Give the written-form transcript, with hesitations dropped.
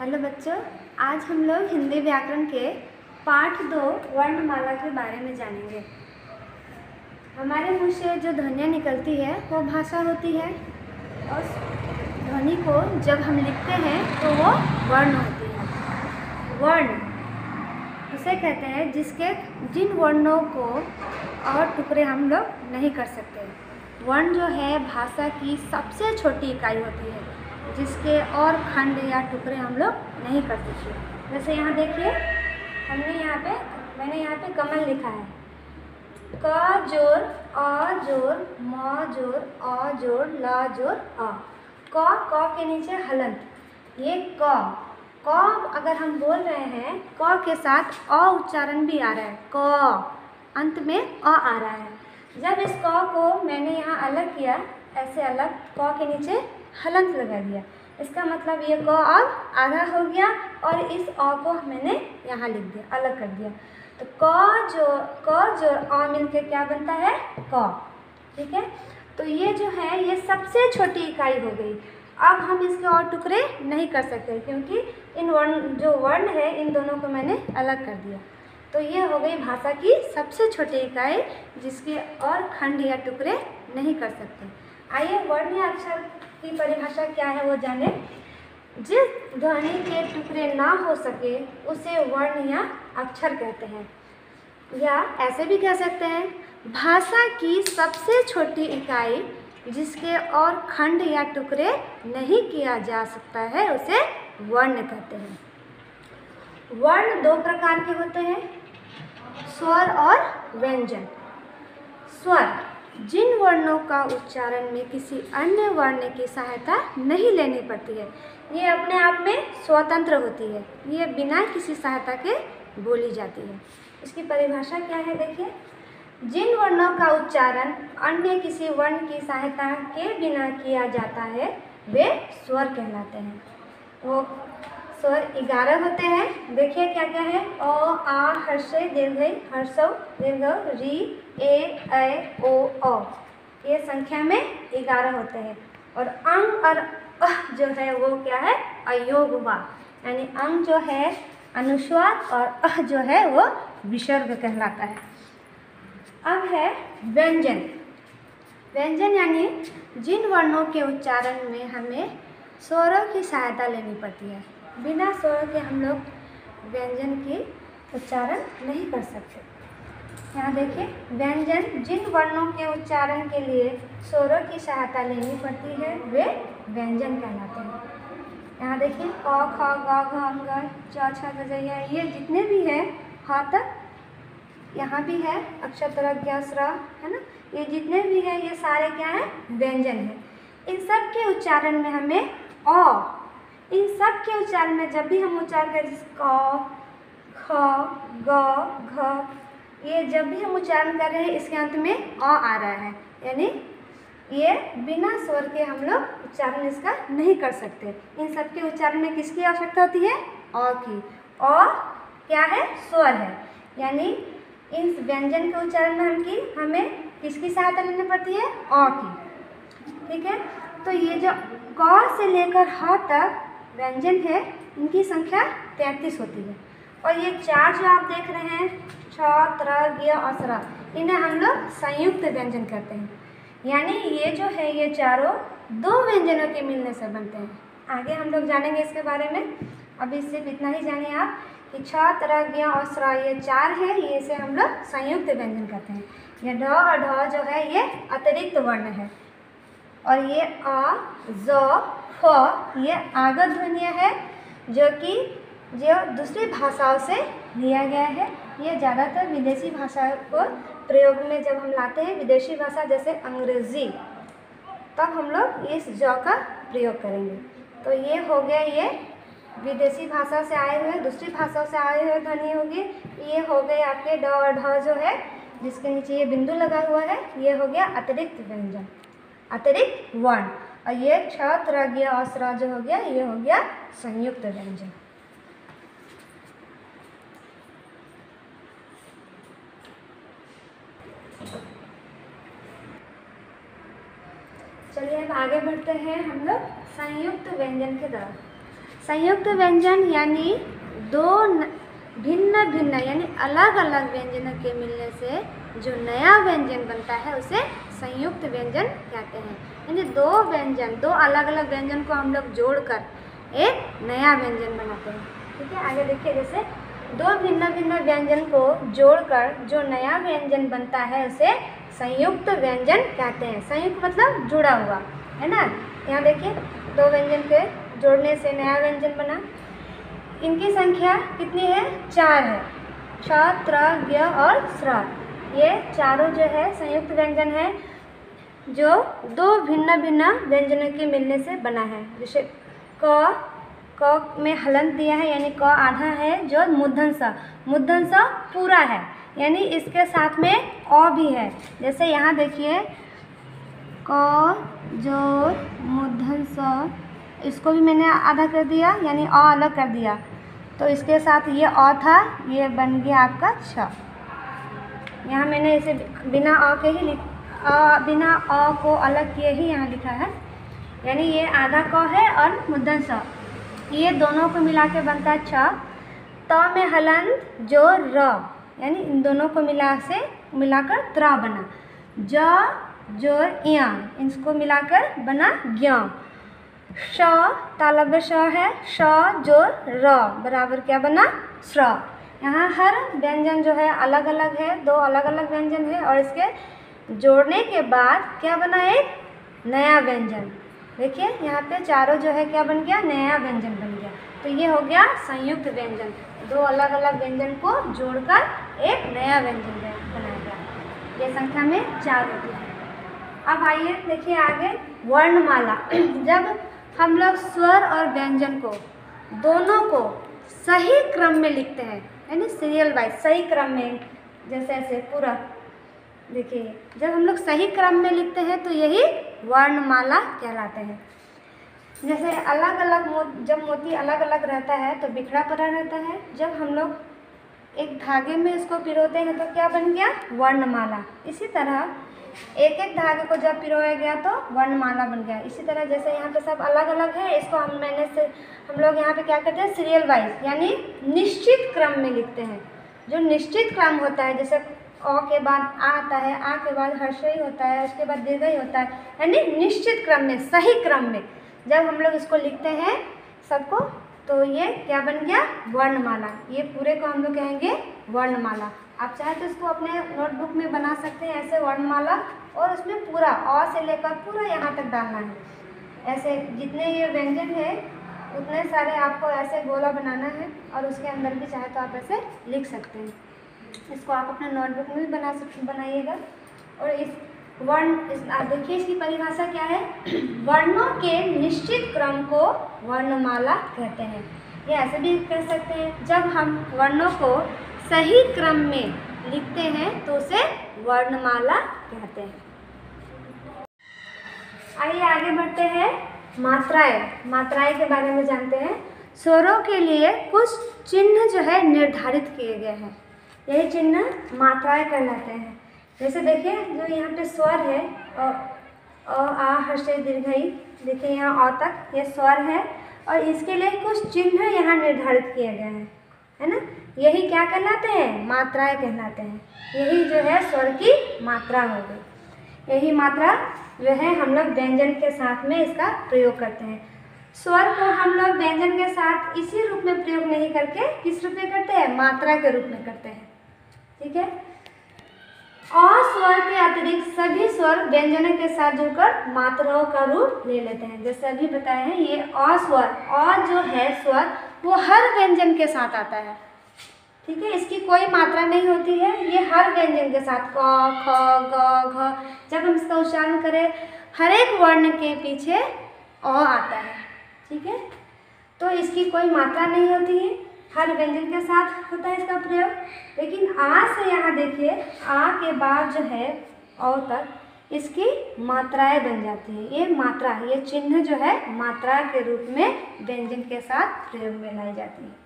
Hello बच्चों, आज हम लोग हिंदी व्याकरण के पाठ 2 वर्णमाला के बारे में जानेंगे। हमारे मुंह से जो ध्वनियाँ निकलती है वो भाषा होती है और ध्वनि को जब हम लिखते हैं तो वो वर्ण होती है। वर्ण उसे कहते हैं जिन वर्णों को और टुकड़े हम लोग नहीं कर सकते। वर्ण जो है भाषा की सबसे छोटी इकाई होती है जिसके और खंड या टुकड़े हम लोग नहीं कर सकते। जैसे यहाँ देखिए, मैंने यहाँ पे कमल लिखा है। क जोड़ अ जोड़ म जोड़ अ जोड़ ल जोड़ अ। क के नीचे हलंत, ये क अगर हम बोल रहे हैं क के साथ अ उच्चारण भी आ रहा है। क अंत में अ आ रहा है। जब इस क को मैंने यहाँ अलग किया, ऐसे अलग क के नीचे हलंत लगा दिया, इसका मतलब ये क अब आधा हो गया और इस अ को मैंने यहाँ लिख दिया, अलग कर दिया। तो क जो अ मिलकर क्या बनता है? क। ठीक है, तो ये जो है ये सबसे छोटी इकाई हो गई। अब हम इसके और टुकड़े नहीं कर सकते क्योंकि इन वर्ण है इन दोनों को मैंने अलग कर दिया। तो ये हो गई भाषा की सबसे छोटी इकाई जिसके और खंड या टुकड़े नहीं कर सकते। आइए वर्ण या अक्षर की परिभाषा क्या है वो जाने। जिस ध्वनि के टुकड़े ना हो सके उसे वर्ण या अक्षर कहते हैं, या ऐसे भी कह सकते हैं भाषा की सबसे छोटी इकाई जिसके और खंड या टुकड़े नहीं किया जा सकता है उसे वर्ण कहते हैं। वर्ण 2 प्रकार के होते हैं, स्वर और व्यंजन। स्वर जिन वर्णों का उच्चारण में किसी अन्य वर्ण की सहायता नहीं लेनी पड़ती है, ये अपने आप में स्वतंत्र होती है, ये बिना किसी सहायता के बोली जाती है। इसकी परिभाषा क्या है देखिए। जिन वर्णों का उच्चारण अन्य किसी वर्ण की सहायता के बिना किया जाता है वे स्वर कहलाते हैं। वो स्वर 11 होते हैं। देखिए क्या क्या है। अ आ हर्षे दीर्घ हर्षव दीर्घ री ए ऐ ओ औ, ये संख्या में 11 होते हैं। और अंग और अह जो है वो क्या है? अयोग वा, यानी अंग जो है अनुस्वार और अह जो है वो विसर्ग कहलाता है। अब है व्यंजन। व्यंजन यानी जिन वर्णों के उच्चारण में हमें स्वरों की सहायता लेनी पड़ती है, बिना स्वर के हम लोग व्यंजन की उच्चारण नहीं कर सकते। यहाँ देखिए, व्यंजन जिन वर्णों के उच्चारण के लिए स्वरों की सहायता लेनी पड़ती है वे व्यंजन कहलाते हैं। यहाँ देखिए क ख ग घ अंग च छ ज ज, ये जितने भी हैं ह तक, यहाँ भी है अक्षर तरह ज्ञ स्र, है ना, ये जितने भी हैं ये सारे क्या हैं? व्यंजन हैं। इन सब के उच्चारण में हमें इन सब के उच्चारण में जब भी हम उच्चारण करें, क ख ग घ, ये जब भी हम उच्चारण कर रहे हैं इसके अंत में अ आ रहा है, यानी ये बिना स्वर के हम लोग उच्चारण इसका नहीं कर सकते। इन सब के उच्चारण में किसकी आवश्यकता होती है? अ की। अ क्या है? स्वर है, यानी इन व्यंजन के उच्चारण में हमें किसकी सहायता लेनी पड़ती है? अ की। ठीक है, तो ये जो क से लेकर ह तक व्यंजन है इनकी संख्या 33 होती है। और ये 4 जो आप देख रहे हैं छ त्र ज्ञ अस्र, इन्हें हम लोग संयुक्त व्यंजन कहते हैं। यानी ये जो है ये चारों 2 व्यंजनों के मिलने से बनते हैं। आगे हम लोग जानेंगे इसके बारे में, अभी सिर्फ इतना ही जानिए आप कि छ त्र ज्ञ अस्र ये 4 है, ये इसे हम लोग संयुक्त व्यंजन कहते हैं। ये ढ और ढ जो है ये अतिरिक्त वर्ण है, और ये अ ज फ ये आगत ध्वनियाँ है जो दूसरी भाषाओं से लिया गया है। ये ज़्यादातर विदेशी भाषाओं को प्रयोग में जब हम लाते हैं, विदेशी भाषा जैसे अंग्रेज़ी, तब हम लोग इस ज का प्रयोग करेंगे। तो ये हो गया, ये विदेशी भाषा से आए हुए, दूसरी भाषाओं से आए हुए ध्वनि होगी। ये हो गए आपके ड और ढ जो है जिसके नीचे ये बिंदु लगा हुआ है, ये हो गया अतिरिक्त व्यंजन, अतिरिक्त वर्ण। और ये छ त्र ज्ञ अस्र जो हो गया ये हो गया संयुक्त व्यंजन। चलिए अब आगे बढ़ते हैं हम लोग संयुक्त व्यंजन की तरफ। संयुक्त व्यंजन यानी दो भिन्न भिन्न यानी अलग अलग व्यंजनों के मिलने से जो नया व्यंजन बनता है उसे संयुक्त व्यंजन कहते हैं। यानी दो अलग अलग व्यंजन को हम लोग जोड़कर एक नया व्यंजन बनाते हैं। ठीक है, आगे देखिए, जैसे दो भिन्न भिन्न व्यंजन को जोड़कर जो नया व्यंजन बनता है उसे संयुक्त व्यंजन कहते हैं। संयुक्त मतलब जुड़ा हुआ, है ना। यहाँ देखिए, दो व्यंजन के जोड़ने से नया व्यंजन बना। इनकी संख्या कितनी है? 4 है। श, त्र, ज्ञ और स्र, ये चारों जो है संयुक्त व्यंजन है जो दो भिन्न भिन्न व्यंजनों के मिलने से बना है। जैसे क में हलंत दिया है, यानी क आधा है, जो मूर्धन स पूरा है, यानी इसके साथ में अ भी है। जैसे यहाँ देखिए, क जोड़ मूर्धन स, इसको भी मैंने आधा कर दिया, यानी अ अलग कर दिया, तो इसके साथ ये अ था, ये बन गया आपका छ। यहाँ मैंने इसे बिना अ के ही बिना अ को अलग किए ही यहाँ लिखा है, यानी ये आधा क है और मूर्धन स, ये दोनों को मिला के बनता है छ। त में हलंत जो र, यानी इन दोनों को मिलाकर त्र बना। ज जोर य, इसको मिलाकर बना ज्ञ। श तालव्य श है, श जोर र बराबर क्या बना? स्र। यहाँ हर व्यंजन जो है अलग अलग है, दो अलग अलग व्यंजन है, और इसके जोड़ने के बाद क्या बना? एक नया व्यंजन। देखिए यहाँ पे चारों जो है क्या बन गया? नया व्यंजन बन गया। तो ये हो गया संयुक्त व्यंजन, दो अलग अलग व्यंजन को जोड़कर एक नया व्यंजन बनाया गया। ये संख्या में 4 होती है। अब आइए देखिए आगे, वर्णमाला। जब हम लोग स्वर और व्यंजन को दोनों को सही क्रम में लिखते हैं, यानी सीरियल वाइज सही क्रम में, जैसे ऐसे पूरा देखिए, जब हम लोग सही क्रम में लिखते हैं तो यही वर्णमाला कहलाते हैं। जैसे अलग अलग जब मोती अलग अलग रहता है तो बिखरा पड़ा रहता है, जब हम लोग एक धागे में इसको पिरोते हैं तो क्या बन गया? वर्णमाला। इसी तरह एक एक धागे को जब पिरोया गया तो वर्णमाला बन गया। इसी तरह जैसे यहाँ पे सब अलग अलग है, इसको हम लोग यहाँ पे क्या करते हैं? सीरियल वाइज, यानी निश्चित क्रम में लिखते हैं। जो निश्चित क्रम होता है, जैसे अ के बाद आ आता है, आ के बाद हर्षई होता है, उसके बाद दीर्घई होता है, यानी निश्चित क्रम में, सही क्रम में जब हम लोग इसको लिखते हैं सबको, तो ये क्या बन गया? वर्णमाला। ये पूरे को हम लोग कहेंगे वर्णमाला। आप चाहे तो इसको अपने नोटबुक में बना सकते हैं ऐसे वर्णमाला, और उसमें पूरा अ से लेकर पूरा यहाँ तक डालना है। ऐसे जितने ये व्यंजन है उतने सारे आपको ऐसे गोला बनाना है, और उसके अंदर भी चाहे तो आप ऐसे लिख सकते हैं। इसको आप अपने नोटबुक में भी बनाइएगा। और इस देखिए इसकी परिभाषा क्या है? वर्णों के निश्चित क्रम को वर्णमाला कहते हैं। ये ऐसे भी कह सकते हैं, जब हम वर्णों को सही क्रम में लिखते हैं तो उसे वर्णमाला कहते हैं। आइए आगे बढ़ते हैं, मात्राएं के बारे में जानते हैं। स्वरों के लिए कुछ चिन्ह जो है निर्धारित किए गए हैं, यही चिन्ह मात्राएं कहलाते हैं। जैसे देखिए, जो यहाँ पे स्वर है अ आ हर्षई दीर्घई, देखिए यहाँ अ तक ये स्वर है, और इसके लिए कुछ चिन्ह यहाँ निर्धारित किए गए हैं, है ना। यही क्या कहलाते हैं? मात्राएं कहलाते हैं। यही जो है स्वर की मात्रा हो गई। यही मात्रा जो है हम लोग व्यंजन के साथ में इसका प्रयोग करते हैं। स्वर को हम लोग व्यंजन के साथ इसी रूप में प्रयोग नहीं करके किस रूप में करते हैं? मात्रा के रूप में करते हैं। ठीक है। अ स्वर के अतिरिक्त सभी स्वर व्यंजनों के साथ जुड़कर मात्राओं का रूप ले लेते हैं। जैसे अभी बताए हैं, ये अ स्वर, अ जो है स्वर वो हर व्यंजन के साथ आता है। ठीक है, इसकी कोई मात्रा नहीं होती है, ये हर व्यंजन के साथ क, ख, ग, घ, जब हम इसका उच्चारण करें हर एक वर्ण के पीछे अ आता है। ठीक है, तो इसकी कोई मात्रा नहीं होती है, हर व्यंजन के साथ होता है इसका प्रयोग। लेकिन आ से यहाँ देखिए, आ के बाद जो है औ तक इसकी मात्राएं बन जाती है। ये मात्रा, ये चिन्ह जो है मात्रा के रूप में व्यंजन के साथ प्रयोग में लाई जाती है।